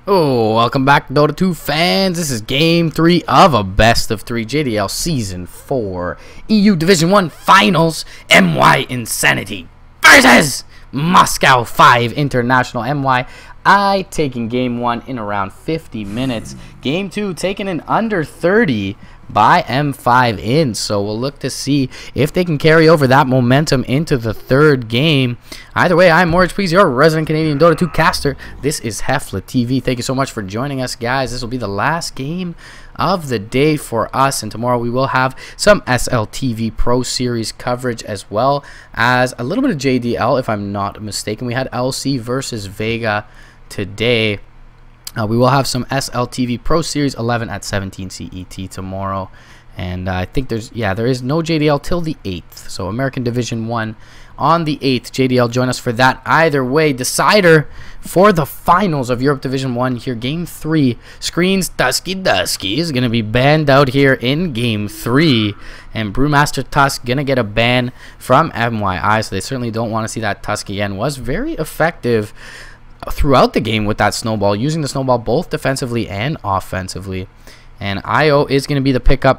Oh, welcome back, Dota 2 fans. This is game 3 of a best of 3 JDL Season 4 EU Division 1 Finals. mYi Insanity versus Moscow 5 International. mYi taking game 1 in around 50 minutes. Game 2 taken in under 30 by M5 Int. So we'll look to see if they can carry over that momentum into the third game. Either way, I'm Morridge, please, your resident Canadian Dota 2 caster. This is HeflaTV. Thank you so much for joining us, guys. This will be the last game of the day for us, and tomorrow we will have some SLTV Pro Series coverage as well as a little bit of JDL, if I'm not mistaken. We had LC versus Vega today. We will have some SLTV Pro Series 11 at 17 CET tomorrow. And I think there is no JDL till the 8th. So American Division 1 on the 8th. JDL, join us for that. Either way, decider for the finals of Europe Division 1 here. Game 3. Screens Dusky is going to be banned out here in Game 3. And Brewmaster Tusk going to get a ban from mYi. So they certainly don't want to see that Tusk again. Was very effective throughout the game with that snowball, using the snowball both defensively and offensively. And IO is going to be the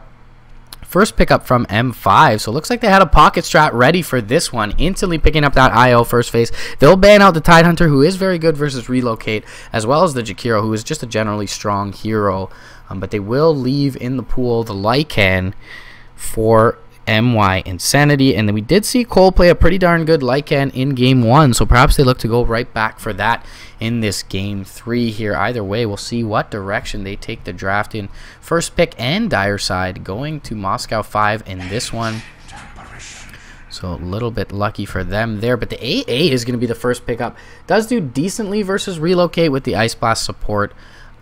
first pickup from M5. So it looks like they had a pocket strat ready for this one, instantly picking up that IO first phase. They'll ban out the Tidehunter, who is very good versus relocate, as well as the Jakiro, who is just a generally strong hero. But they will leave in the pool the Lycan for mYi Insanity. And then we did see Cole play a pretty darn good Lycan in game 1, so perhaps they look to go right back for that in this game 3 here. Either way, we'll see what direction they take the draft in. First pick and dire side going to Moscow 5 in this one, so a little bit lucky for them there. But the AA is going to be the first pickup. Does do decently versus relocate with the Ice Blast support.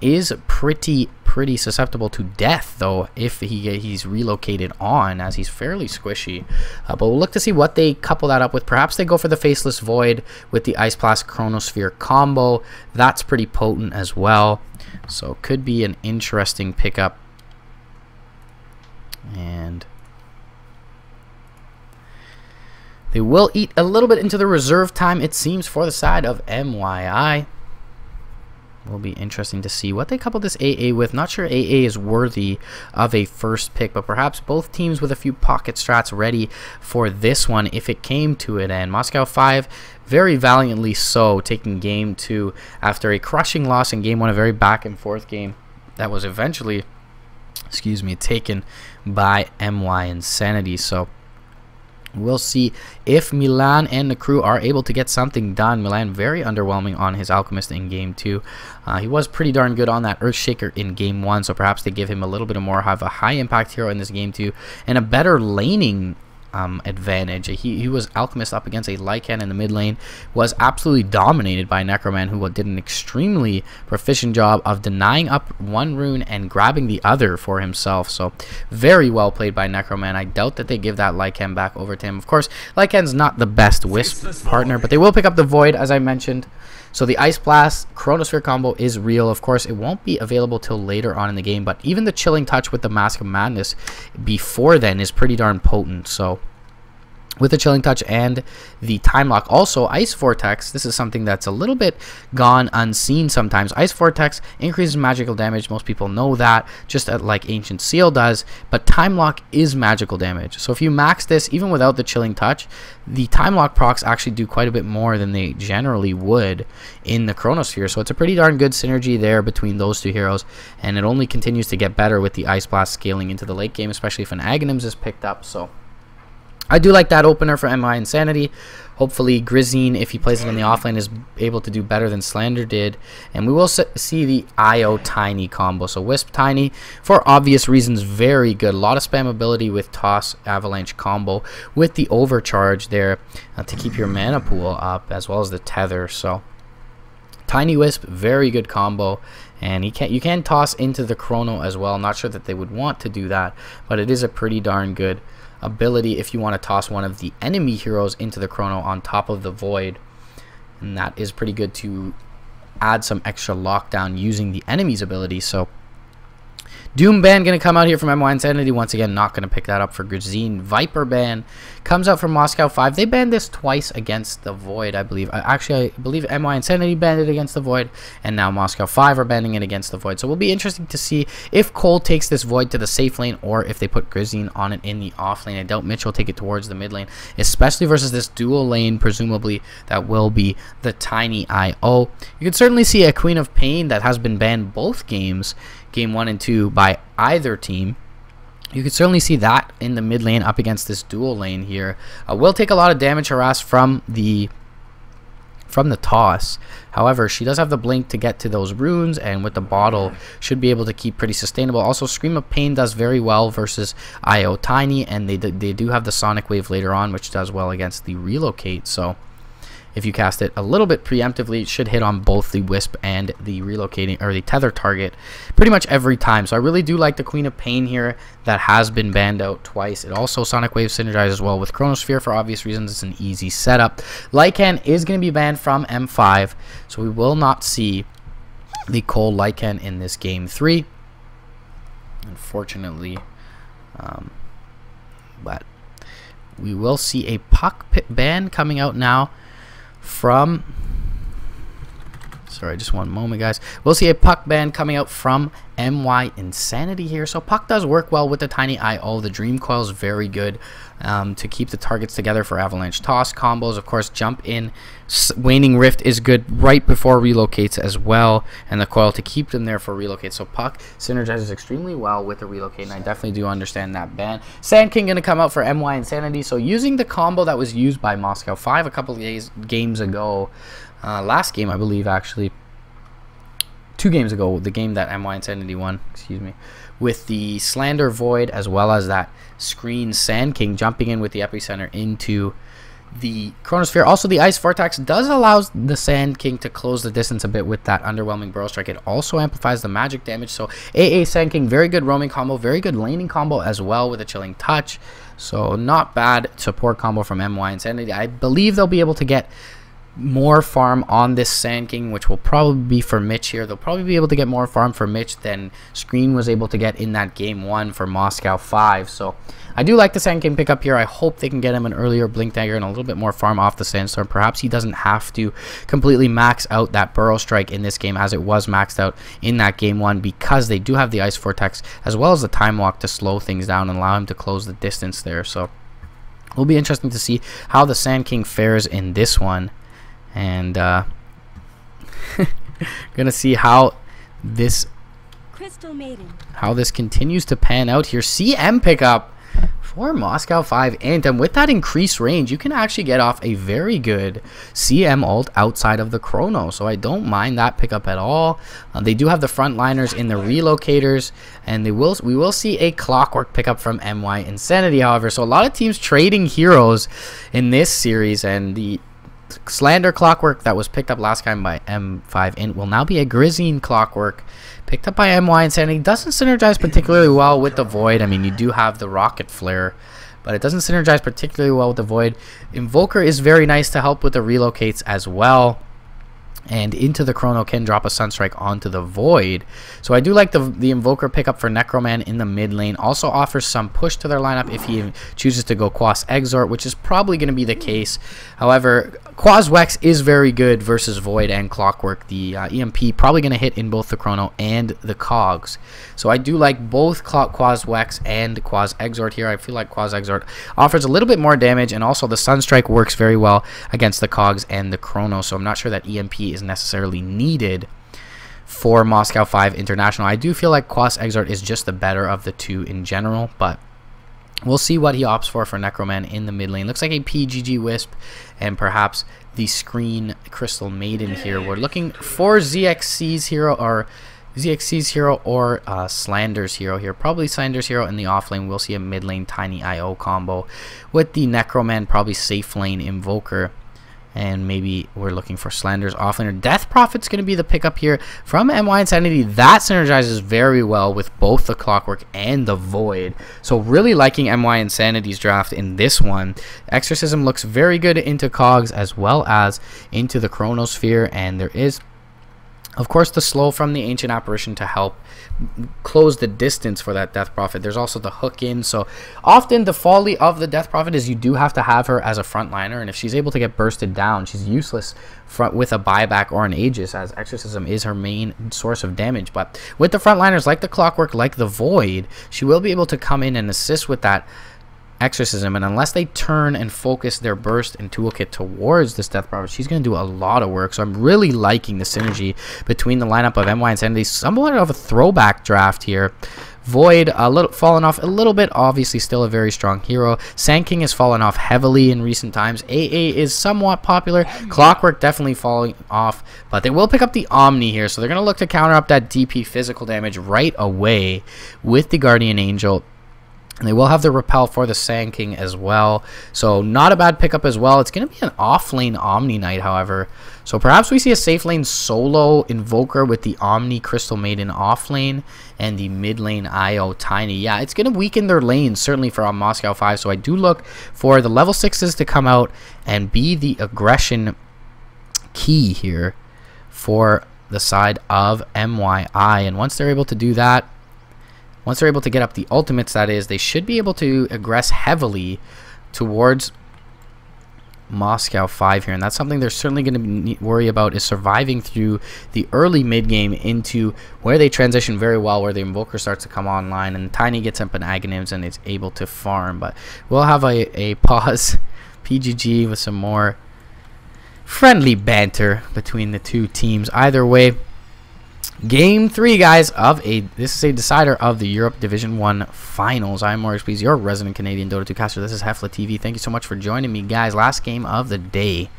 Is pretty susceptible to death, though, if he's relocated on, as he's fairly squishy. But we'll look to see what they couple that up with. Perhaps they go for the Faceless Void with the Ice Blast Chronosphere combo. That's pretty potent as well, so could be an interesting pickup. And they will eat a little bit into the reserve time, it seems, for the side of mYi. Will be interesting to see what they couple this AA with. Not sure AA is worthy of a first pick, but perhaps both teams with a few pocket strats ready for this one if it came to it. And Moscow 5 very valiantly so, taking game 2 after a crushing loss in game 1, a very back and forth game that was eventually, taken by mYi Insanity. So we'll see if Milan and the crew are able to get something done. Milan very underwhelming on his Alchemist in game 2. He was pretty darn good on that Earthshaker in game 1, so perhaps they give him a little bit more of a high impact hero in this game 2 and a better laning advantage. He was Alchemist up against a Lycan in the mid lane, was absolutely dominated by Necroman, who did an extremely proficient job of denying up one rune and grabbing the other for himself. So very well played by Necroman. I doubt that they give that Lycan back over to him. Of course, Lycan's not the best Wisp partner, but they will pick up the Void, as I mentioned. So the Ice Blast Chronosphere combo is real. Of course, it won't be available till later on in the game, but even the Chilling Touch with the Mask of Madness before then is pretty darn potent. So with the Chilling Touch and the Time Lock, also Ice Vortex, this is something that's a little bit gone unseen sometimes. Ice Vortex increases magical damage, most people know that, just like Ancient Seal does, but Time Lock is magical damage. So if you max this, even without the Chilling Touch, the Time Lock procs actually do quite a bit more than they generally would in the Chronosphere. So it's a pretty darn good synergy there between those two heroes, and it only continues to get better with the Ice Blast scaling into the late game, especially if an Aghanims is picked up. So I do like that opener for mYi Insanity. Hopefully Grizine, if he plays it in the offlane, is able to do better than Slander did. And we will see the IO Tiny combo. So Wisp Tiny, for obvious reasons, very good. A lot of spam ability with Toss Avalanche combo with the Overcharge there to keep your mana pool up, as well as the Tether. So Tiny Wisp, very good combo. And you can toss into the Chrono as well. Not sure that they would want to do that, but it is a pretty darn good ability if you want to toss one of the enemy heroes into the Chrono on top of the Void, and that is pretty good to add some extra lockdown using the enemy's ability. So Doom ban going to come out here from mYi Insanity. Once again, not going to pick that up for Grazine. Viper ban comes out from Moscow 5. They banned this twice against the Void, I believe. Actually, I believe mYi Insanity banned it against the Void, and now Moscow 5 are banning it against the Void. So it will be interesting to see if Cole takes this Void to the safe lane or if they put Grazine on it in the off lane. I doubt Mitch will take it towards the mid lane, especially versus this dual lane, presumably, that will be the Tiny IO. You can certainly see a Queen of Pain that has been banned both games, game 1 and 2, by either team. You can certainly see that in the mid lane up against this dual lane here. Will take a lot of damage harass from the toss. However, she does have the blink to get to those runes, and with the bottle should be able to keep pretty sustainable. Also, Scream of Pain does very well versus IO Tiny, and they do have the Sonic Wave later on, which does well against the Relocate. So if you cast it a little bit preemptively, it should hit on both the Wisp and the relocating or the tether target pretty much every time. So I really do like the Queen of Pain here that has been banned out twice. It also Sonic Wave synergizes well with Chronosphere for obvious reasons. It's an easy setup. Lycan is going to be banned from M5, so we will not see the Cole Lycan in this game 3, unfortunately. But we will see a Puck Pit ban coming out now from, sorry, just one moment, guys. We'll see a Puck ban coming out from mYi Insanity here. So Puck does work well with the Tiny IO. The Dream Coil is very good to keep the targets together for Avalanche Toss combos. Of course, Jump In, Waning Rift is good right before relocates as well, and the Coil to keep them there for relocate. So Puck synergizes extremely well with the relocate, and I definitely do understand that ban. Sand King going to come out for mYi Insanity. So using the combo that was used by Moscow 5 a couple of games ago, last game I believe, actually 2 games ago, the game that mYi Insanity won, excuse me, with the Slander Void as well as that Screen Sand King jumping in with the Epicenter into the Chronosphere. Also, the Ice Vortex does allow the Sand King to close the distance a bit with that underwhelming Burrow Strike. It also amplifies the magic damage. So AA Sand King, very good roaming combo, very good laning combo as well with a Chilling Touch. So not bad support combo from mYi Insanity. I believe they'll be able to get more farm on this Sand King, which will probably be for Mitch here. They'll probably be able to get more farm for Mitch than Screen was able to get in that game 1 for Moscow 5. So I do like the Sand King pickup here. I hope they can get him an earlier Blink Dagger and a little bit more farm off the Sandstorm. Perhaps he doesn't have to completely max out that Burrow Strike in this game as it was maxed out in that game 1, because they do have the Ice Vortex as well as the Time Walk to slow things down and allow him to close the distance there. So it'll be interesting to see how the Sand King fares in this one. And gonna see how this continues to pan out here. CM pickup for Moscow 5 Int, and with that increased range, you can actually get off a very good CM ult outside of the Chrono. So I don't mind that pickup at all. They do have the frontliners in the relocators, and we will see a Clockwork pickup from mYi Insanity. However, so a lot of teams trading heroes in this series, and the Slander Clockwork that was picked up last time by M5 Int will now be a Grazine Clockwork picked up by mYi Insanity. Doesn't synergize particularly well with the Void. I mean, you do have the Rocket Flare, but it doesn't synergize particularly well with the Void. Invoker is very nice to help with the relocates as well. And into the Chrono can drop a Sunstrike onto the Void. So I do like the Invoker pickup for Necroman in the mid lane. Also offers some push to their lineup if he chooses to go Quas Exort, which is probably going to be the case. However, Quas Wex is very good versus Void and Clockwork. The EMP probably going to hit in both the Chrono and the Cogs. So I do like both Quas Wex and Quas Exort here. I feel like Quas Exort offers a little bit more damage, and also the Sunstrike works very well against the Cogs and the Chrono. So I'm not sure that EMP is necessarily needed for Moscow 5 International. I do feel like Quas Exort is just the better of the two in general, but we'll see what he opts for Necroman in the mid lane. Looks like a PGG Wisp and perhaps the Screen Crystal Maiden here. We're looking for ZXC's hero or Slander's hero here. Probably Slander's hero in the off lane. We'll see a mid lane Tiny IO combo with the Necroman, probably safe lane Invoker. And maybe we're looking for Slander's offlaner. Death Prophet's going to be the pickup here from mYi Insanity. That synergizes very well with both the Clockwork and the Void. So really liking mYi Insanity's draft in this one. Exorcism looks very good into Cogs as well as into the Chronosphere. And there is Of course, the slow from the Ancient Apparition to help close the distance for that Death Prophet. There's also the hook in. So often the folly of the Death Prophet is you do have to have her as a frontliner, and if she's able to get bursted down, she's useless with a buyback or an Aegis, as Exorcism is her main source of damage. But with the frontliners like the Clockwork, like the Void, she will be able to come in and assist with that Exorcism, and unless they turn and focus their burst and toolkit towards this Death Prophet, she's going to do a lot of work. So I'm really liking the synergy between the lineup of mY and Sanity. Somewhat of a throwback draft here. Void a little fallen off a little bit, obviously still a very strong hero. Sand King has fallen off heavily in recent times. AA is somewhat popular. Clockwork definitely falling off, but they will pick up the Omni here, so they're going to look to counter up that DP physical damage right away with the Guardian Angel. And they will have the repel for the Sand King as well. So not a bad pickup as well. It's going to be an off-lane Omni Knight, however. So perhaps we see a safe lane solo Invoker with the Omni Crystal Maiden off lane and the mid lane IO Tiny. Yeah, it's going to weaken their lanes, certainly for Moscow 5. So I do look for the level 6s to come out and be the aggression key here for the side of mYi. And once they're able to do that, once they're able to get up the ultimates, that is, they should be able to aggress heavily towards Moscow 5 here. And that's something they're certainly going to worry about, is surviving through the early mid game into where they transition very well, where the Invoker starts to come online and Tiny gets up in Aghanims and is able to farm. But we'll have a pause PGG with some more friendly banter between the two teams. Either way, Game 3, guys, this is a decider of the Europe Division 1 Finals. I'm Maurice, please, your resident Canadian Dota 2 caster. This is HeflaTV. Thank you so much for joining me, guys. Last game of the day.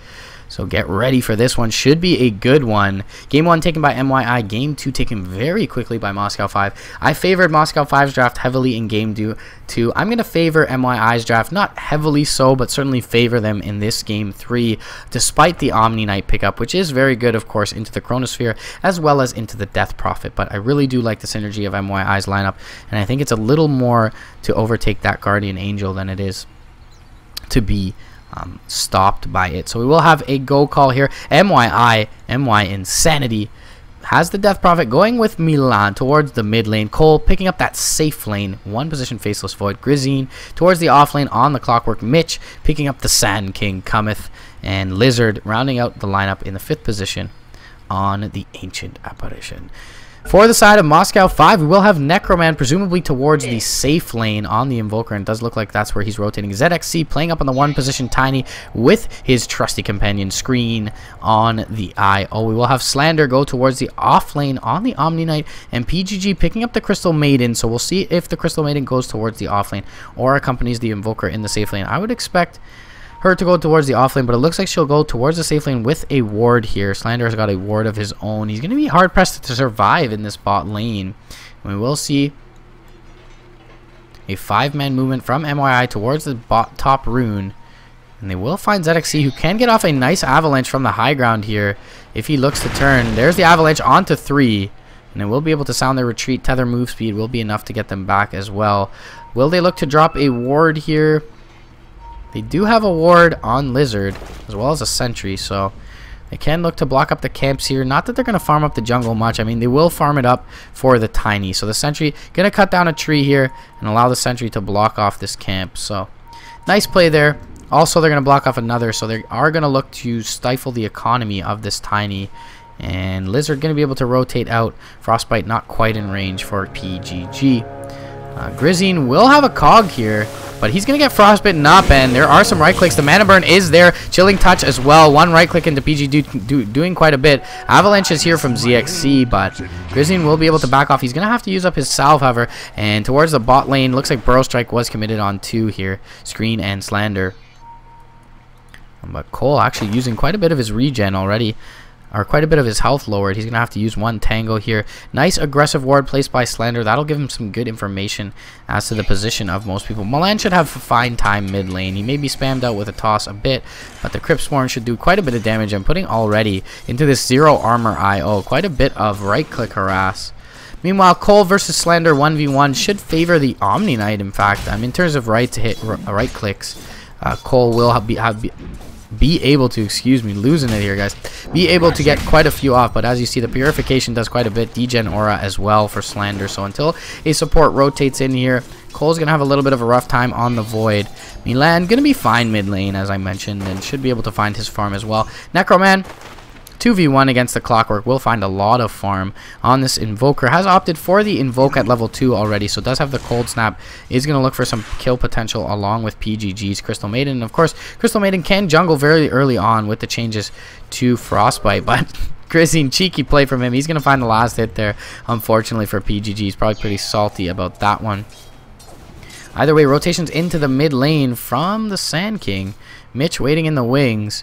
So get ready for this one. Should be a good one. Game 1 taken by mYi. Game 2 taken very quickly by Moscow 5. I favored Moscow 5's draft heavily in Game 2. I'm going to favor mYi's draft. Not heavily so, but certainly favor them in this Game 3, despite the Omni Knight pickup, which is very good, of course, into the Chronosphere, as well as into the Death Prophet. But I really do like the synergy of mYi's lineup, and I think it's a little more to overtake that Guardian Angel than it is to be stopped by it. So we will have a go call here. mY Insanity has the Death Prophet going with Milan towards the mid lane. Cole picking up that safe lane, one position Faceless Void. Grizine towards the off lane on the Clockwork. Mitch picking up the Sand King Cometh, and Lizard rounding out the lineup in the 5th position on the Ancient Apparition. For the side of Moscow 5, we will have Necroman presumably towards the safe lane on the Invoker, and it does look like that's where he's rotating. ZXC playing up on the 1 position Tiny with his trusty companion Screen on the IO. We will have Slander go towards the off lane on the Omni Knight, and PGG picking up the Crystal Maiden. So we'll see if the Crystal Maiden goes towards the off lane or accompanies the Invoker in the safe lane. I would expect her to go towards the off lane, but it looks like she'll go towards the safe lane with a ward here. Slander has got a ward of his own. He's going to be hard pressed to survive in this bot lane. We will see a 5-man movement from mYi towards the bot top rune, and they will find ZXC, who can get off a nice avalanche from the high ground here if he looks to turn. There's the avalanche onto 3, and they will be able to sound their retreat. Tether move speed will be enough to get them back as well. Will they look to drop a ward here? They do have a ward on Lizard, as well as a sentry, so they can look to block up the camps here. Not that they're going to farm up the jungle much. I mean, they will farm it up for the Tiny. So the sentry going to cut down a tree here and allow the sentry to block off this camp. So nice play there. Also, they're going to block off another, so they are going to look to stifle the economy of this Tiny. And Lizard going to be able to rotate out. Frostbite not quite in range for PGG. Grizine will have a cog here, but he's going to get Frostbite not Ben. There are some right clicks. The Mana Burn is there. Chilling Touch as well. One right click into PG doing quite a bit. Avalanche is here from ZXC, but Grizine will be able to back off. He's going to have to use up his salve, however, and towards the bot lane, looks like Burrow Strike was committed on 2 here. Screen and Slander. But Cole actually using quite a bit of his regen already, or quite a bit of his health lowered. He's going to have to use 1 Tango here. Nice aggressive ward placed by Slander. That'll give him some good information as to the position of most people. Milan should have a fine time mid lane. He may be spammed out with a toss a bit, but the Crypt Sporn should do quite a bit of damage. I'm putting already into this 0 armor IO. Quite a bit of right click harass. Meanwhile, Cole versus Slander 1v1 should favor the Omni Knight, in fact. In terms of right clicks, Cole will be able to, excuse me, losing it here, guys, be able to get quite a few off. But as you see, the Purification does quite a bit. Degen Aura as well for Slander. So until a support rotates in here, Cole's going to have a little bit of a rough time on the Void. Milan going to be fine mid lane, as I mentioned, and should be able to find his farm as well. Necroman, 2v1 against the Clockwork, will find a lot of farm on this Invoker. Has opted for the Invoke at level 2 already, so does have the Cold Snap. Is going to look for some kill potential along with PGG's Crystal Maiden. And of course, Crystal Maiden can jungle very early on with the changes to Frostbite, but Grizzine, cheeky play from him. He's going to find the last hit there, unfortunately for PGG. He's probably pretty salty about that one. Either way, rotations into the mid lane from the Sand King. Mitch waiting in the wings.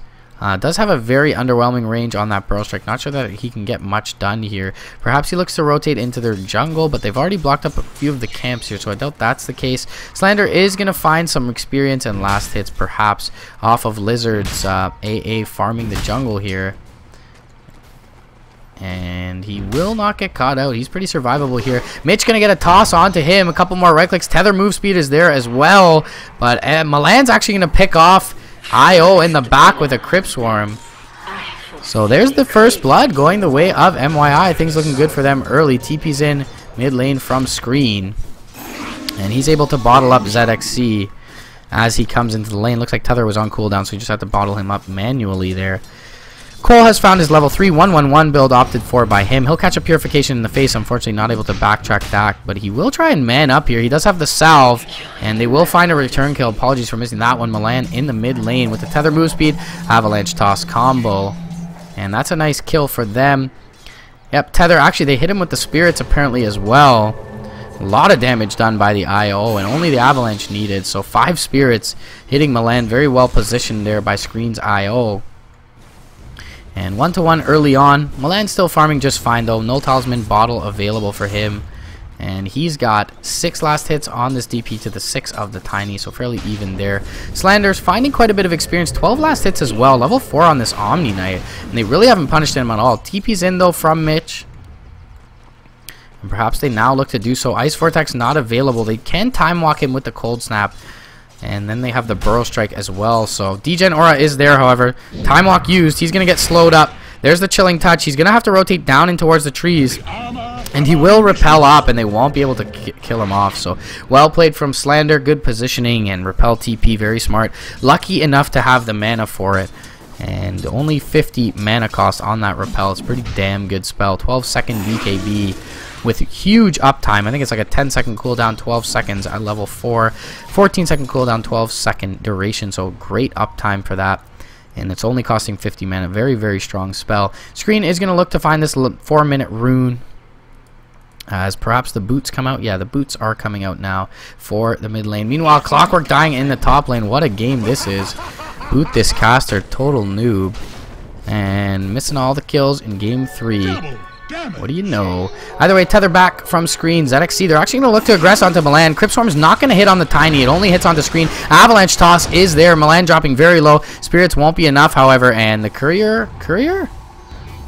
Does have a very underwhelming range on that Burrow Strike. Not sure that he can get much done here. Perhaps he looks to rotate into their jungle, but they've already blocked up a few of the camps here, so I doubt that's the case. Slander is going to find some experience and last hits, perhaps, off of Lizard's AA farming the jungle here. And he will not get caught out. He's pretty survivable here. Mitch going to get a toss onto him. A couple more right clicks. Tether move speed is there as well. But Milan's actually going to pick off IO in the back with a Crypt Swarm. So there's the first blood going the way of mYi. Things looking good for them early. TP's in mid lane from screen. And he's able to bottle up ZXC as he comes into the lane. Looks like Tether was on cooldown, so you just have to bottle him up manually there. Cole has found his level 3 1-1-1 build opted for by him. He'll catch a Purification in the face. Unfortunately, not able to backtrack that, but he will try and man up here. He does have the salve, and they will find a return kill. Apologies for missing that one. Milan in the mid lane with the Tether move speed, Avalanche Toss combo, and that's a nice kill for them. Yep, Tether, actually, they hit him with the Spirits apparently as well. A lot of damage done by the IO, and only the Avalanche needed. So 5 Spirits hitting Milan. Very well positioned there by Screen's IO. And 1-to-1 early on. Milan's still farming just fine though. No Talisman bottle available for him. And he's got 6 last hits on this DP to the 6 of the Tiny, so fairly even there. Slander's finding quite a bit of experience. 12 last hits as well. Level 4 on this Omni Knight. And they really haven't punished him at all. TP's in though from Mitch. And perhaps they now look to do so. Ice Vortex not available. They can time walk him with the Cold Snap. And then they have the Burrow Strike as well. So Degen Aura is there, however. Time Walk used. He's going to get slowed up. There's the Chilling Touch. He's going to have to rotate down in towards the trees. And he will repel up, and they won't be able to kill him off. So well played from Slander. Good positioning and repel TP. Very smart. Lucky enough to have the mana for it. And only 50 mana cost on that repel. It's a pretty damn good spell. 12-second BKB. With huge uptime. I think it's like a 10-second cooldown, 12 seconds at level 4. 14-second cooldown, 12-second duration. So great uptime for that. And it's only costing 50 mana. Very, very strong spell. Screen is going to look to find this 4-minute rune. As perhaps the boots come out. Yeah, the boots are coming out now for the mid lane. Meanwhile, Clockwork dying in the top lane. What a game this is. Boot this caster. Total noob. And missing all the kills in game 3. What do you know? Either way, Tether back from Screen. ZXC, they're actually going to look to aggress onto Milan. Crypt Swarm is not going to hit on the Tiny. It only hits onto Screen. Avalanche Toss is there. Milan dropping very low. Spirits won't be enough, however. And the Courier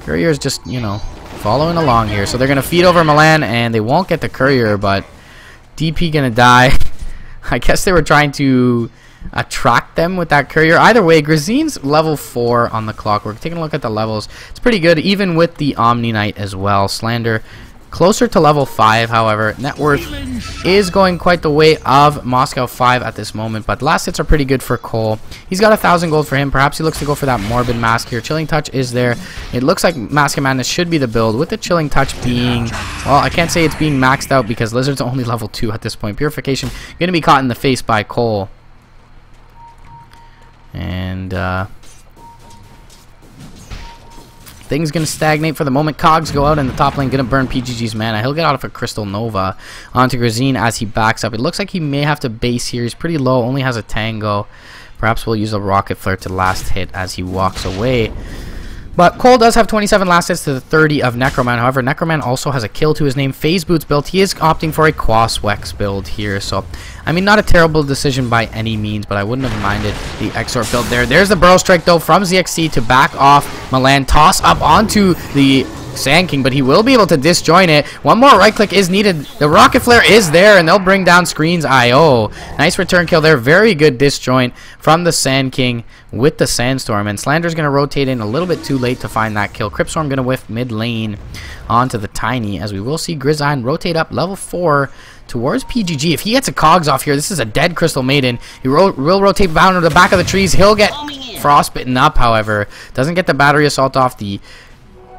is just, you know, following along here. So they're going to feed over Milan, and they won't get the Courier, but DP going to die. I guess they were trying to attract them with that Courier. Either way, Grizine's level 4 on the Clockwork. Taking a look at the levels, it's pretty good, even with the Omni Knight as well. Slander closer to level 5, however. Net worth is going quite the way of Moscow 5 at this moment, but last hits are pretty good for Cole. He's got 1,000 gold for him. Perhaps he looks to go for that Morbid Mask here. Chilling Touch is there. It looks like Mask of Madness should be the build, with the Chilling Touch being, well, I can't say it's being maxed out because Lizard's only level 2 at this point. Purification going to be caught in the face by Cole. And things gonna stagnate for the moment. Cogs go out in the top lane, gonna burn PGG's mana. He'll get out of a Crystal Nova onto Grazine as he backs up. It looks like he may have to base here. He's pretty low, only has a Tango. Perhaps we'll use a Rocket Flare to last hit as he walks away. But Cole does have 27 last hits to the 30 of Necroman. However, Necroman also has a kill to his name. Phase Boots build. He is opting for a Quaswex build here. So, I mean, not a terrible decision by any means, but I wouldn't have minded the Exort build there. There's the Burrow Strike, though, from ZXC to back off Milan. Toss up onto the Sand King, but he will be able to disjoin it. One more right click is needed. The Rocket Flare is there, and they'll bring down Screen's IO. Nice return kill there. Very good disjoint from the Sand King with the Sandstorm. And Slander's going to rotate in a little bit too late to find that kill. Cryptstorm going to whiff mid lane onto the Tiny, as we will see Grizzine rotate up level 4 towards PGG. If he gets a Cogs off here, this is a dead Crystal Maiden. He will rotate down to the back of the trees. He'll get frostbitten up, however. Doesn't get the battery assault off. The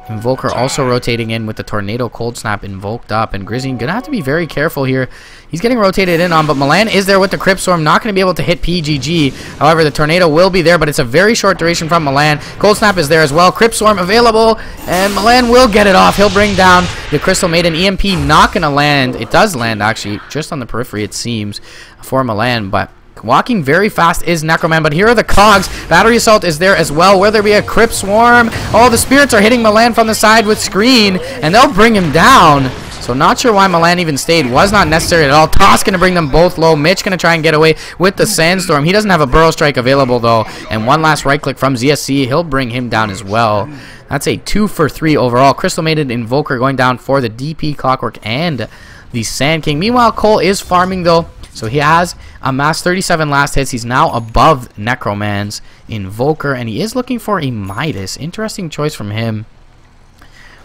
Invoker also rotating in with the Tornado Cold Snap invoked up, and Grizzine gonna have to be very careful here. He's getting rotated in on, but Milan is there with the Cryptstorm, not going to be able to hit PGG. However, the Tornado will be there, but it's a very short duration from Milan. Cold Snap is there as well. Cryptstorm available, and Milan will get it off. He'll bring down the Crystal Maiden. EMP not going to land. It does land, actually, just on the periphery, it seems, for Milan, but walking very fast is Necroman, but here are the Cogs. Battery Assault is there as well. Will there be a Crypt Swarm? Oh, the Spirits are hitting Milan from the side with Screen, and they'll bring him down. So not sure why Milan even stayed. Was not necessary at all. Toss going to bring them both low. Mitch going to try and get away with the Sandstorm. He doesn't have a Burrow Strike available, though. And one last right click from ZSC. He'll bring him down as well. That's a 2 for 3 overall. Crystal Maiden Invoker going down for the DP, Clockwork, and the Sand King. Meanwhile, Cole is farming, though. So he has amassed 37 last hits. He's now above Necroman's Invoker, and he is looking for a Midas. Interesting choice from him.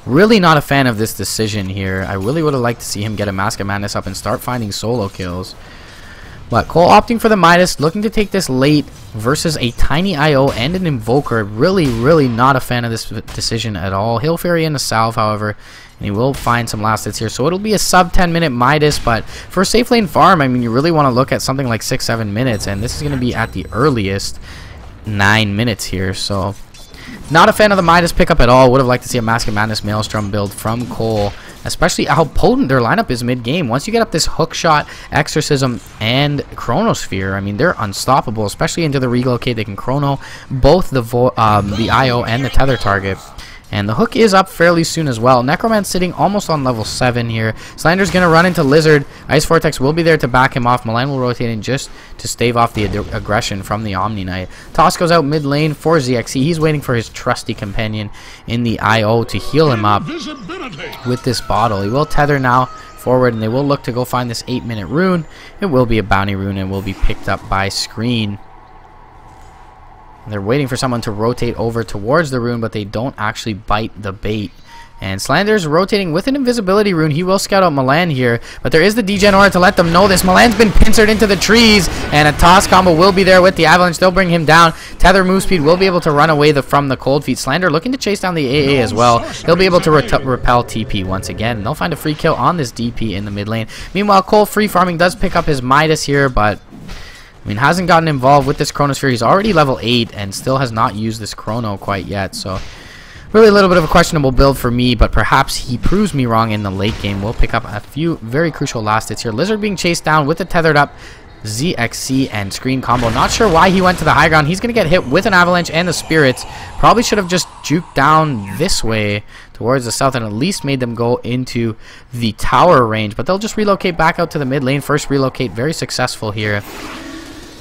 Really not a fan of this decision here. I really would have liked to see him get a Mask of Madness up and start finding solo kills. But Cole opting for the Midas, looking to take this late versus a Tiny IO and an Invoker. Really not a fan of this decision at all. He'll Fairy in a Salve, however, and he will find some last hits here. So it'll be a sub 10 minute Midas, but for a safe lane farm, I mean, you really want to look at something like 6-7 minutes, and this is going to be at the earliest 9 minutes here. So not a fan of the Midas pickup at all. Would have liked to see a Mask of Madness Maelstrom build from Cole, especially how potent their lineup is mid-game. Once you get up this Hookshot, Exorcism, and Chronosphere, I mean, they're unstoppable, especially into the relocate. They can Chrono both the IO and the Tether target. And the hook is up fairly soon as well. Necroman's sitting almost on level 7 here. Slender's going to run into Lizard. Ice Vortex will be there to back him off. Milan will rotate in just to stave off the aggression from the Omni Knight. Toss goes out mid lane for ZXC. He's waiting for his trusty companion in the IO to heal him up with this bottle. He will tether now forward, and they will look to go find this 8-minute rune. It will be a bounty rune and will be picked up by Screen. They're waiting for someone to rotate over towards the rune, but they don't actually bite the bait. And Slander's rotating with an invisibility rune. He will scout out Milan here, but there is the degen aura to let them know this. Milan's been pincered into the trees, and a toss combo will be there with the Avalanche. They'll bring him down. Tether move speed will be able to run away from the Cold Feet. Slander looking to chase down the AA as well. He'll be able to repel TP once again. And they'll find a free kill on this DP in the mid lane. Meanwhile, Cole free farming does pick up his Midas here, but I mean, hasn't gotten involved with this Chronosphere. He's already level 8 and still has not used this Chrono quite yet. So really a little bit of a questionable build for me, but perhaps he proves me wrong in the late game. We'll pick up a few very crucial last hits here. Lizard being chased down with the tethered up ZXC and Screen combo. Not sure why he went to the high ground. He's going to get hit with an Avalanche and the Spirits. Probably should have just juked down this way towards the south and at least made them go into the tower range. But they'll just relocate back out to the mid lane. First relocate, very successful here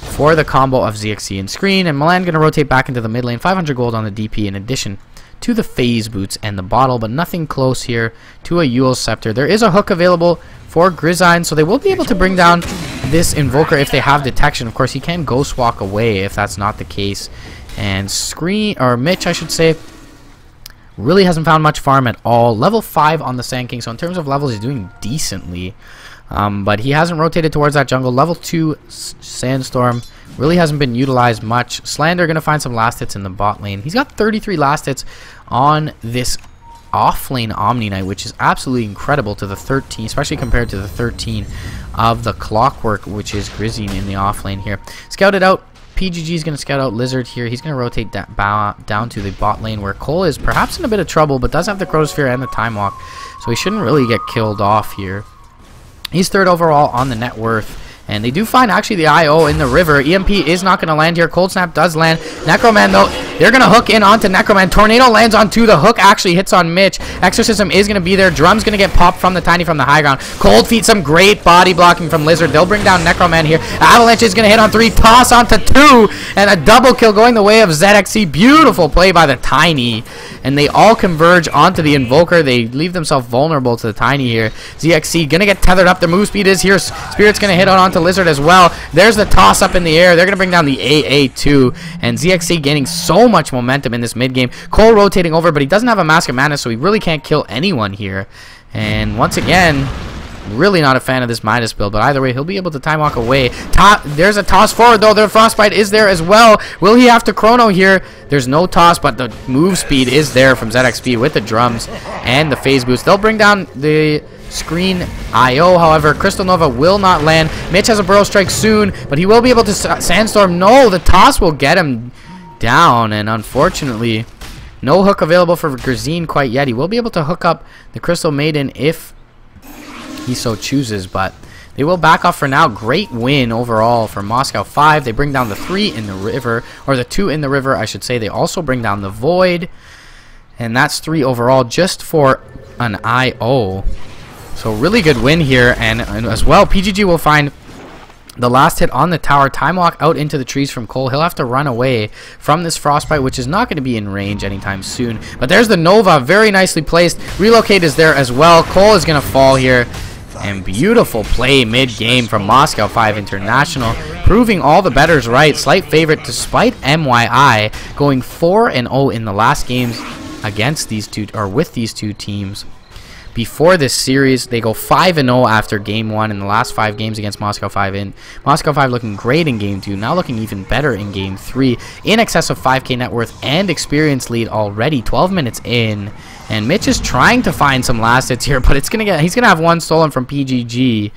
for the combo of ZXC and Screen. And Milan going to rotate back into the mid lane. 500 gold on the DP in addition to the Phase Boots and the bottle, but nothing close here to a Eul's Scepter. There is a hook available for Grizzine, so they will be able to bring down this Invoker if they have detection. Of course, he can Ghost Walk away if that's not the case. And Screen, or Mitch, I should say, really hasn't found much farm at all. Level 5 on the Sand King, so in terms of levels, he's doing decently. But he hasn't rotated towards that jungle. Level 2 Sandstorm really hasn't been utilized much. Slander going to find some last hits in the bot lane. He's got 33 last hits on this off-lane Omni Knight, which is absolutely incredible to the 13, especially compared to the 13 of the Clockwork, which is Grizzine in the off-lane here. Scouted out. PGG is going to scout out Lizard here. He's going to rotate down to the bot lane where Cole is perhaps in a bit of trouble, but does have the Chronosphere and the Time Walk, so he shouldn't really get killed off here. He's third overall on the net worth. And they do find actually the IO in the river. EMP is not going to land here. Cold Snap does land. Necroman, though, They're going to hook in onto Necroman. Tornado lands on 2. The hook actually hits on Mitch. Exorcism is going to be there. Drum's going to get popped from the Tiny from the high ground. Cold Feet, some great body blocking from Lizard. They'll bring down Necroman here. Avalanche is going to hit on 3. Toss onto 2. And a double kill going the way of ZXC. Beautiful play by the Tiny. And they all converge onto the Invoker. They leave themselves vulnerable to the Tiny here. ZXC going to get tethered up. Their move speed is here. Spirit's going to hit on onto Lizard as well. There's the toss up in the air. They're going to bring down the AA2. And ZXC gaining so much momentum in this mid game. Cole rotating over, but he doesn't have a Mask of Madness, so he really can't kill anyone here. And once again, really not a fan of this Midas build, but either way, he'll be able to time walk away. There's a toss forward, though. Their Frostbite is there as well. Will he have to chrono here? There's no toss, but the move speed is there from ZXP with the drums and the phase boost. They'll bring down the screen IO. However, Crystal Nova will not land. Mitch has a Burrow Strike soon, but he will be able to Sandstorm. No, the toss will get him down, and unfortunately, no hook available for Grzine quite yet. He will be able to hook up the Crystal Maiden if he so chooses, but they will back off for now. Great win overall for Moscow 5. They bring down the 3 in the river, or the 2 in the river, I should say. They also bring down the Void, and that's 3 overall just for an IO. So really good win here, and as well, PGG will find the last hit on the tower. Time walk out into the trees from Cole. He'll have to run away from this Frostbite, which is not going to be in range anytime soon. But there's the Nova, very nicely placed. Relocate is there as well. Cole is going to fall here. And beautiful play mid-game from Moscow 5 International, proving all the bettors right. Slight favorite despite mYi going 4-0 in the last games against these two, or with these two teams. Before this series, they go 5-0 after game 1 in the last 5 games against Moscow 5 in. Moscow 5 looking great in game 2, now looking even better in game 3. In excess of 5k net worth and experience lead already, 12 minutes in. And Mitch is trying to find some last hits here, but he's gonna have 1 stolen from PGG.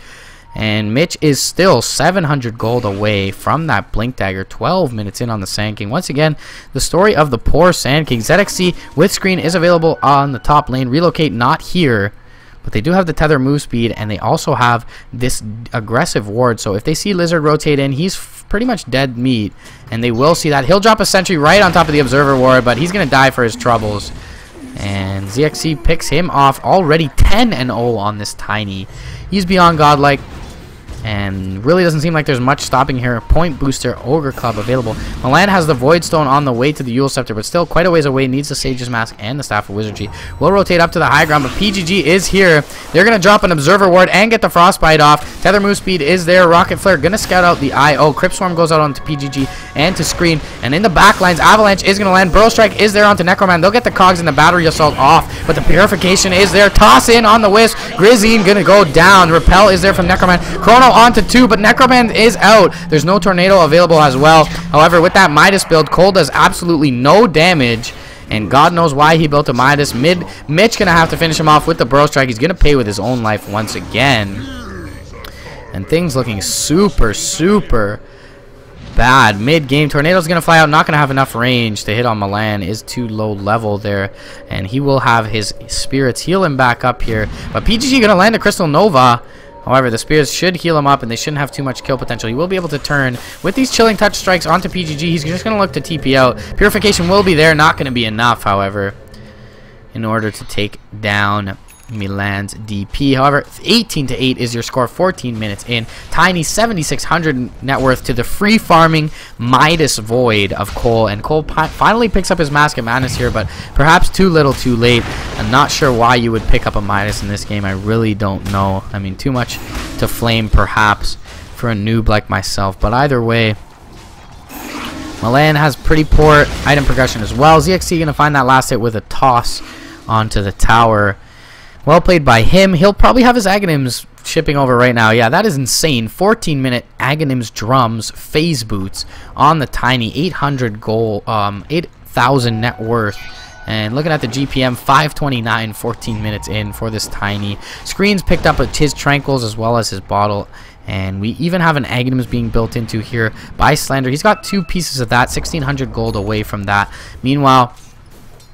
And Mitch is still 700 gold away from that Blink Dagger. 12 minutes in on the Sand King. Once again, the story of the poor Sand King. ZXC with screen is available on the top lane. Relocate not here, but they do have the tether move speed, and they also have this aggressive ward. So if they see Lizard rotate in, he's pretty much dead meat, and they will see that. He'll drop a sentry right on top of the Observer ward, but he's going to die for his troubles. And ZXC picks him off, already 10-0 on this Tiny. He's beyond godlike, and really doesn't seem like there's much stopping here. Point Booster, Ogre Club available. Milan has the Void Stone on the way to the Eul Scepter, but still quite a ways away. Needs the Sage's Mask and the Staff of Wizardry. Will rotate up to the high ground, but PGG is here. They're going to drop an Observer Ward and get the Frostbite off. Tether move speed is there. Rocket Flare going to scout out the IO. Crypt Swarm goes out onto PGG and to screen. And in the back lines, Avalanche is going to land. Burrow Strike is there onto Necroman. They'll get the Cogs and the Battery Assault off, but the Purification is there. Toss in on the Wisp. Grzine going to go down. Repel is there from Necroman. Chrono onto 2, but Necroman is out. There's no Tornado available as well. However, with that Midas build, Cole does absolutely no damage, and God knows why he built a Midas. Mitch gonna have to finish him off with the Burrow Strike. He's gonna pay with his own life once again, and things looking super bad mid-game. Tornado's gonna fly out, not gonna have enough range to hit on Milan. Is too low level there, and he will have his spirits heal him back up here. But PGG gonna land a Crystal Nova. However, the Spears should heal him up, and they shouldn't have too much kill potential. He will be able to turn with these Chilling Touch strikes onto PGG. He's just going to look to TP out. Purification will be there. Not going to be enough, however, in order to take down Milan's DP. However, 18-8 is your score. 14 minutes in. Tiny 7,600 net worth to the free farming Midas Void of Cole, and Cole finally picks up his Mask of Madness here, but perhaps too little too late. I'm not sure why you would pick up a Midas in this game. I really don't know. I mean, too much to flame perhaps for a noob like myself, but either way, Milan has pretty poor item progression as well. ZXC gonna find that last hit with a toss onto the tower. Well played by him. He'll probably have his Aghanims shipping over right now. Yeah, that is insane. 14-minute Aghanims drums, phase boots on the Tiny. 800 gold, 8,000 net worth. And looking at the GPM, 529, 14 minutes in for this Tiny. Screens picked up with his Tranquils as well as his bottle. And we even have an Aghanims being built into here by Slander. He's got 2 pieces of that, 1,600 gold away from that. Meanwhile,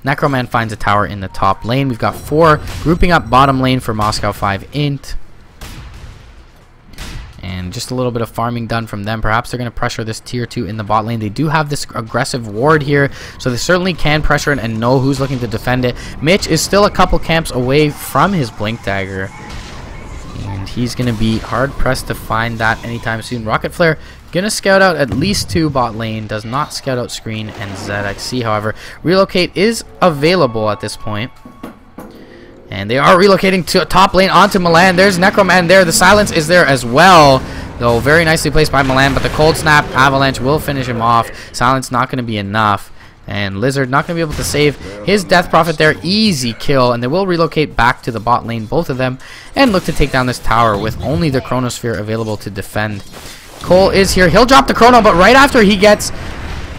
Necroman finds a tower in the top lane. We've got 4 grouping up bottom lane for Moscow 5 Int. And just a little bit of farming done from them. Perhaps they're going to pressure this tier 2 in the bot lane. They do have this aggressive ward here, so they certainly can pressure it and know who's looking to defend it. Mitch is still a couple camps away from his Blink Dagger, and he's going to be hard-pressed to find that anytime soon. Rocket Flare going to scout out at least 2 bot lane. Does not scout out Screen and ZXC, however. Relocate is available at this point. And they are relocating to top lane onto Milan. There's Necroman there. The silence is there as well, though very nicely placed by Milan. But the Cold Snap Avalanche will finish him off. Silence not going to be enough. And Lizard not going to be able to save his Death Prophet there. Easy kill. And they will relocate back to the bot lane, both of them, and look to take down this tower with only the Chronosphere available to defend. Cole is here. He'll drop the Chrono, but right after he gets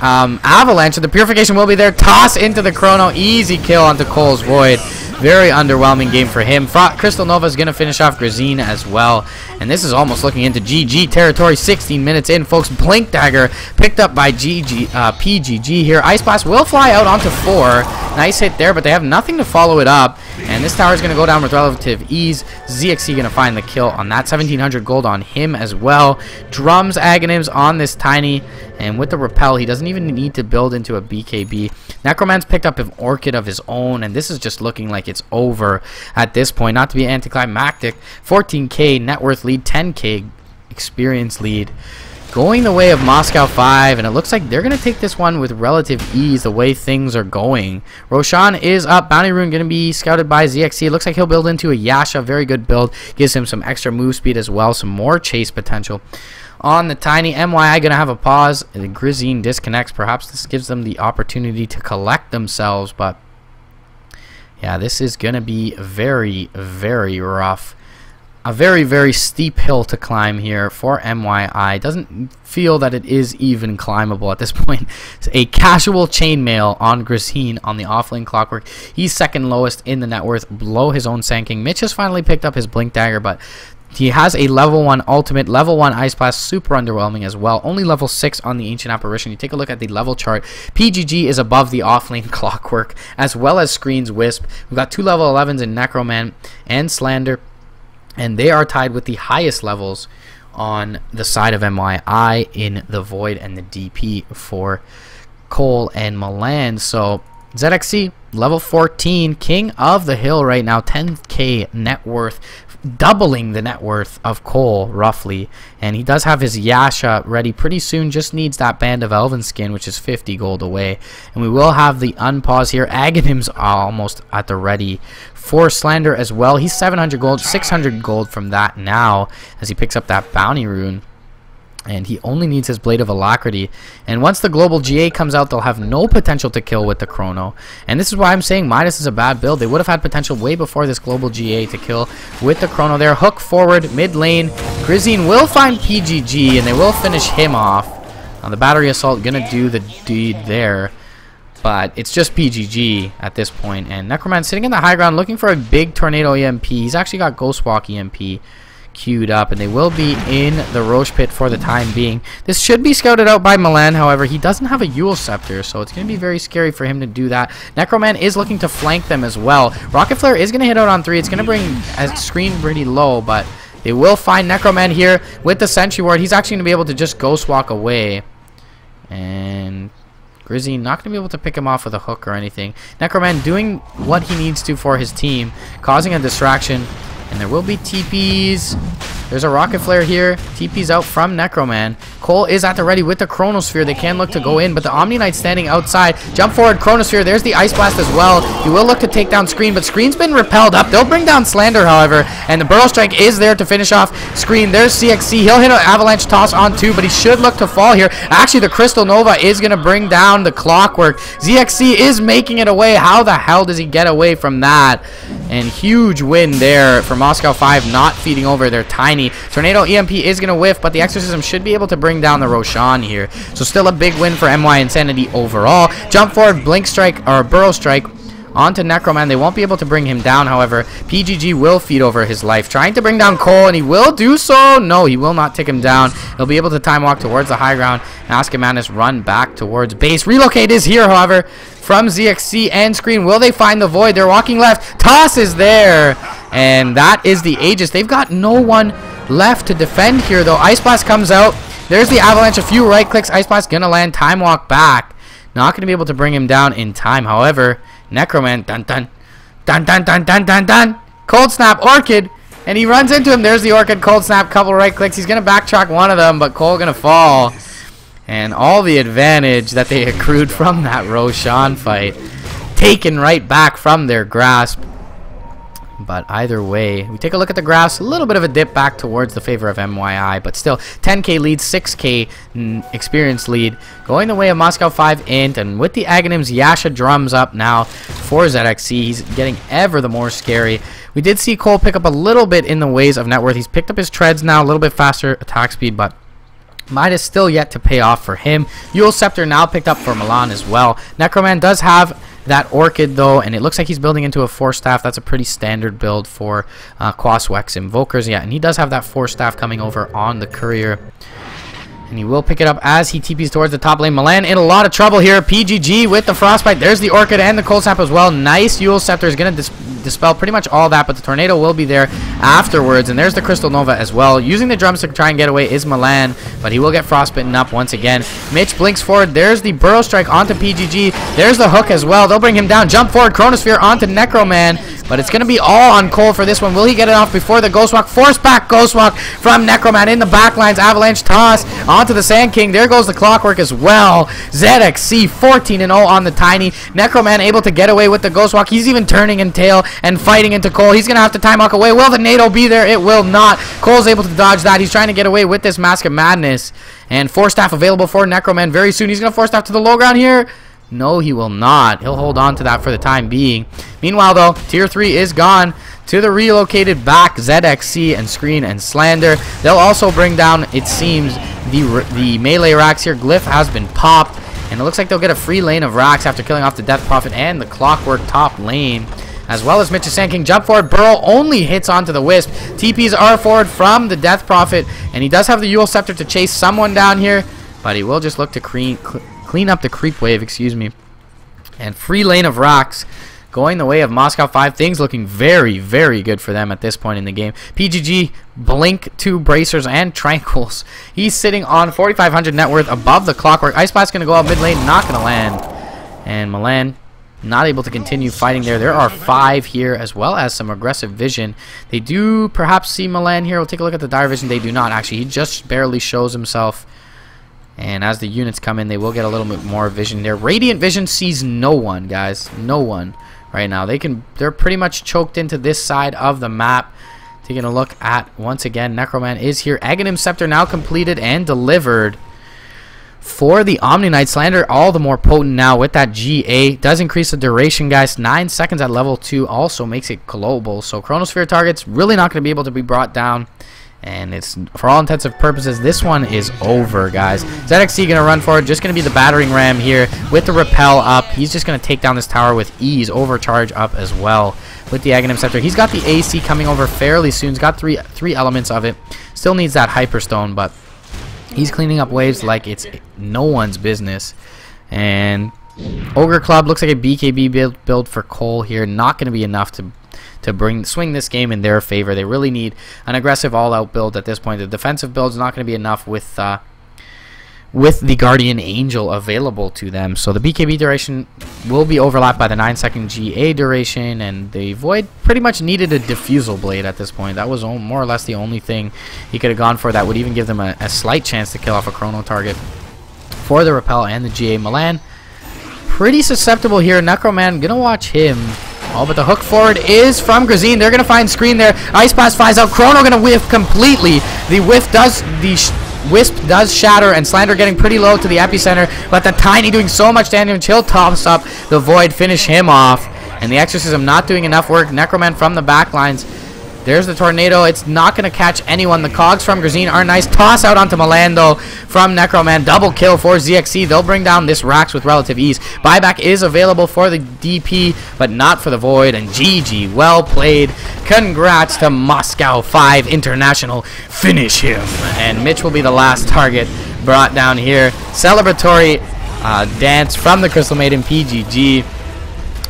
Avalanche, the Purification will be there. Toss into the Chrono. Easy kill onto Cole's Void. Very underwhelming game for him. Crystal Nova is going to finish off Grazine as well. And this is almost looking into GG territory. 16 minutes in, folks. Blink Dagger picked up by PGG here. Ice Blast will fly out onto 4. Nice hit there, but they have nothing to follow it up. And this tower is going to go down with relative ease. ZXC going to find the kill on that. 1,700 gold on him as well. Drums Aghanims on this Tiny. And with the Repel, he doesn't even need to build into a BKB. Necroman's picked up an Orchid of his own, and this is just looking like it's over at this point. Not to be anticlimactic. 14k net worth lead, 10k experience lead. Going the way of Moscow 5, and it looks like they're going to take this one with relative ease the way things are going. Roshan is up. Bounty Rune going to be scouted by ZXC. It looks like he'll build into a Yasha. Very good build. Gives him some extra move speed as well. Some more chase potential. On the Tiny, mYi going to have a pause. The Grazine disconnects. Perhaps this gives them the opportunity to collect themselves, but yeah, this is going to be very, very rough. A very, very steep hill to climb here for mYi. Doesn't feel that it is even climbable at this point. It's a casual chainmail on Grazine on the offlane Clockwork. He's second lowest in the net worth, below his own Sand King. Mitch has finally picked up his Blink Dagger, but he has a level 1 ultimate, level 1 Ice Blast, super underwhelming as well. Only level 6 on the Ancient Apparition. You take a look at the level chart. PGG is above the offlane Clockwork, as well as Screen's Wisp. We've got 2 level 11s in Necroman and Slander, and they are tied with the highest levels on the side of mYi in the Void and the DP for Cole and Milan. So ZXC, level 14, king of the hill right now, 10k net worth, doubling the net worth of Cole roughly, and he does have his Yasha ready pretty soon. Just needs that Band of Elven skin, which is 50 gold away, and we will have the unpause here. Aghanim's almost at the ready for Slander as well. He's 700 gold, 600 gold from that now as he picks up that Bounty Rune. And he only needs his Blade of Alacrity. And once the global GA comes out, they'll have no potential to kill with the Chrono. And this is why I'm saying Midas is a bad build. They would have had potential way before this global GA to kill with the Chrono there. Hook forward, mid lane. Grazine will find PGG, and they will finish him off. The Battery Assault going to do the deed there. But it's just PGG at this point. And Necroman sitting in the high ground looking for a big Tornado EMP. He's actually got Ghostwalk EMP queued up, and they will be in the Roche Pit for the time being. This should be scouted out by Milan, however. He doesn't have a Yule Scepter, so it's going to be very scary for him to do that. Necroman is looking to flank them as well. Rocket Flare is going to hit out on 3. It's going to bring a screen pretty low, but they will find Necroman here with the Sentry Ward. He's actually going to be able to just Ghost Walk away, and Grizzy not going to be able to pick him off with a hook or anything. Necroman doing what he needs to for his team, causing a distraction. And there will be TPs. There's a Rocket Flare here. TP's out from Necroman. Cole is at the ready with the Chronosphere. They can look to go in, but the Omni Knight standing outside. Jump forward, Chronosphere. There's the Ice Blast as well. He will look to take down Screen, but Screen's been repelled up. They'll bring down Slander, however, and the Burrow Strike is there to finish off Screen. There's CXC. He'll hit an Avalanche Toss on 2, but he should look to fall here. Actually, the Crystal Nova is going to bring down the Clockwork. ZXC is making it away. How the hell does he get away from that? And huge win there for Moscow 5, not feeding over their Tiny. Tornado EMP is going to whiff, but the Exorcism should be able to bring down the Roshan here. So still a big win for MY Insanity overall. Jump forward, Blink Strike, or Burrow Strike onto Necroman. They won't be able to bring him down, however. PGG will feed over his life, trying to bring down Cole, and he will do so. No, he will not take him down. He'll be able to time walk towards the high ground. Askemanis run back towards base. Relocate is here, however, from ZXC and Screen. Will they find the Void? They're walking left. Toss is there, and that is the Aegis. They've got no one left to defend here, though. Ice Blast comes out. There's the Avalanche. A few right clicks. Ice Blast gonna land. Time Walk back. Not gonna be able to bring him down in time. However, Necroman, dun dun dun dun dun dun dun dun. Cold Snap, Orchid, and he runs into him. There's the Orchid, Cold Snap, couple right clicks. He's gonna backtrack one of them, but Cole gonna fall. And all the advantage that they accrued from that Roshan fight taken right back from their grasp. But either way, we take a look at the graphs. A little bit of a dip back towards the favor of mYi, but still 10k lead, 6k experience lead, going the way of Moscow 5 Int. And with the Aghanims, Yasha drums up now for ZXC. He's getting ever the more scary. We did see Cole pick up a little bit in the ways of net worth. He's picked up his treads now, a little bit faster attack speed, but might is still yet to pay off for him. Eul Scepter now picked up for Milan as well. Necroman does have that Orchid though, and it looks like he's building into a 4-staff. That's a pretty standard build for Quaswex Invokers. Yeah, and he does have that 4-staff coming over on the Courier. And he will pick it up as he TPs towards the top lane. Milan in a lot of trouble here. PGG with the Frostbite. There's the Orchid and the Cold Snap as well. Nice. Eul Scepter is going to dispel pretty much all that, but the Tornado will be there afterwards. And there's the Crystal Nova as well. Using the drums to try and get away is Milan, but he will get frostbitten up once again. Mitch blinks forward. There's the Burrow Strike onto PGG. There's the hook as well. They'll bring him down. Jump forward. Chronosphere onto Necroman, but it's going to be all on Cole for this one. Will he get it off before the Ghost Walk? Force back Ghost Walk from Necroman in the backlines. Avalanche toss onto the Sand King. There goes the Clockwork as well. ZXC 14-0 on the Tiny. Necroman able to get away with the Ghost Walk. He's even turning in tail and fighting into Cole. He's going to have to time walk away. Will the NATO be there? It will not. Cole's able to dodge that. He's trying to get away with this Mask of Madness. And 4-staff available for Necroman very soon. He's going to 4-staff to the low ground here. No, he will not. He'll hold on to that for the time being. Meanwhile, though, Tier 3 is gone to the relocated back ZXC and Screen and Slander. They'll also bring down, it seems, the melee racks here. Glyph has been popped, and it looks like they'll get a free lane of racks after killing off the Death Prophet and the Clockwork top lane, as well as Mitch's Sand King. Jump forward. Burrow only hits onto the Wisp. TPs are forward from the Death Prophet, and he does have the Eul Scepter to chase someone down here, but he will just look to clean up the creep wave, excuse me. And free lane of rocks going the way of Moscow 5. Things looking very, very good for them at this point in the game. PGG, Blink, 2 Bracers, and Tranquils. He's sitting on 4,500 net worth above the Clockwork. Ice Blast going to go out mid lane, not going to land. And Milan not able to continue fighting there. There are 5 here, as well as some aggressive vision. They do perhaps see Milan here. We'll take a look at the dire vision. They do not, actually. He just barely shows himself. And as the units come in, they will get a little bit more vision there. Radiant Vision sees no one, guys. No one right now. They're pretty much choked into this side of the map. Taking a look at, once again, Necroman is here. Aghanim Scepter now completed and delivered for the Omni Knight. Slander all the more potent now with that GA. Does increase the duration, guys. 9 seconds at level 2 also makes it global. So Chronosphere targets really not going to be able to be brought down. And it's, for all intents and purposes, this one is over, guys. ZXC going to run forward. Just going to be the battering ram here with the repel up. He's just going to take down this tower with ease. Overcharge up as well with the Aghanim Scepter. He's got the AC coming over fairly soon. He's got three elements of it. Still needs that Hyperstone, but he's cleaning up waves like it's no one's business. And Ogre Club looks like a BKB build for Cole here. Not going to be enough to swing this game in their favor. They really need an aggressive all-out build at this point. The defensive build is not going to be enough with the Guardian Angel available to them. So the BKB duration will be overlapped by the 9-second GA duration, and the Void pretty much needed a Diffusal Blade at this point. That was more or less the only thing he could have gone for that would even give them a slight chance to kill off a Chrono target. For the Repel and the GA, Milan pretty susceptible here. Necroman gonna watch him. Oh, but the hook forward is from Grazine. They're going to find Screen there. Ice Blast flies out. Chrono going to whiff completely. The Wisp does shatter, and Slander getting pretty low to the epicenter, but the Tiny doing so much damage. He'll toss up the Void, finish him off, and the Exorcism not doing enough work. Necroman from the backlines. There's the Tornado. It's not going to catch anyone. The cogs from Grazine are nice. Toss out onto Milando from Necroman. Double kill for ZXC. They'll bring down this Rax with relative ease. Buyback is available for the DP, but not for the Void. And GG. Well played. Congrats to Moscow 5 International. Finish him. And Mitch will be the last target brought down here. Celebratory dance from the Crystal Maiden PGG.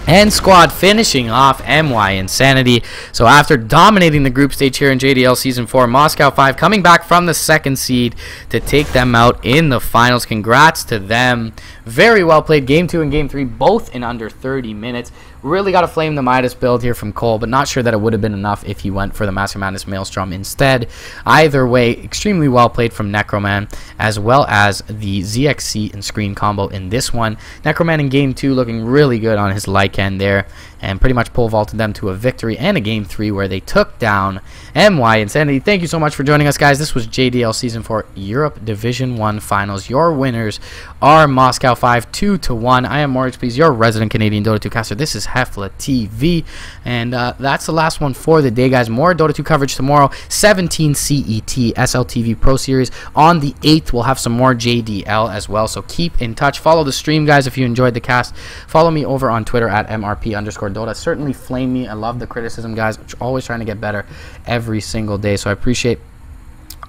And squad finishing off mY Insanity. So after dominating the group stage here in JDL Season 4, Moscow 5 coming back from the 2nd seed to take them out in the finals. Congrats to them. Very well played. Game 2 and Game 3 both in under 30 minutes. Really got to flame the Midas build here from Cole, but not sure that it would have been enough if he went for the Master Madness Maelstrom instead. Either way, extremely well played from Necroman, as well as the ZXC and Screen combo in this one. Necroman in Game 2 looking really good on his Lycan there, and pretty much pole vaulted them to a victory and a Game 3 where they took down mY Insanity. Thank you so much for joining us, guys. This was JDL Season 4 Europe Division 1 Finals. Your winners are Moscow 5 2-1. I am Morage, please, your resident Canadian Dota 2 caster. This is HeflaTV, and that's the last one for the day, guys. More Dota 2 coverage tomorrow. 17 CET SLTV Pro Series on the 8th. We'll have some more JDL as well, so keep in touch. Follow the stream, guys, if you enjoyed the cast. Follow me over on Twitter at MRP_Dota. Certainly flame me. I love the criticism, guys. I'm always trying to get better every single day, so I appreciate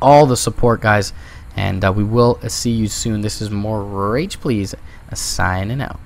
all the support, guys, and we will see you soon. This is More Rage, please, signing out.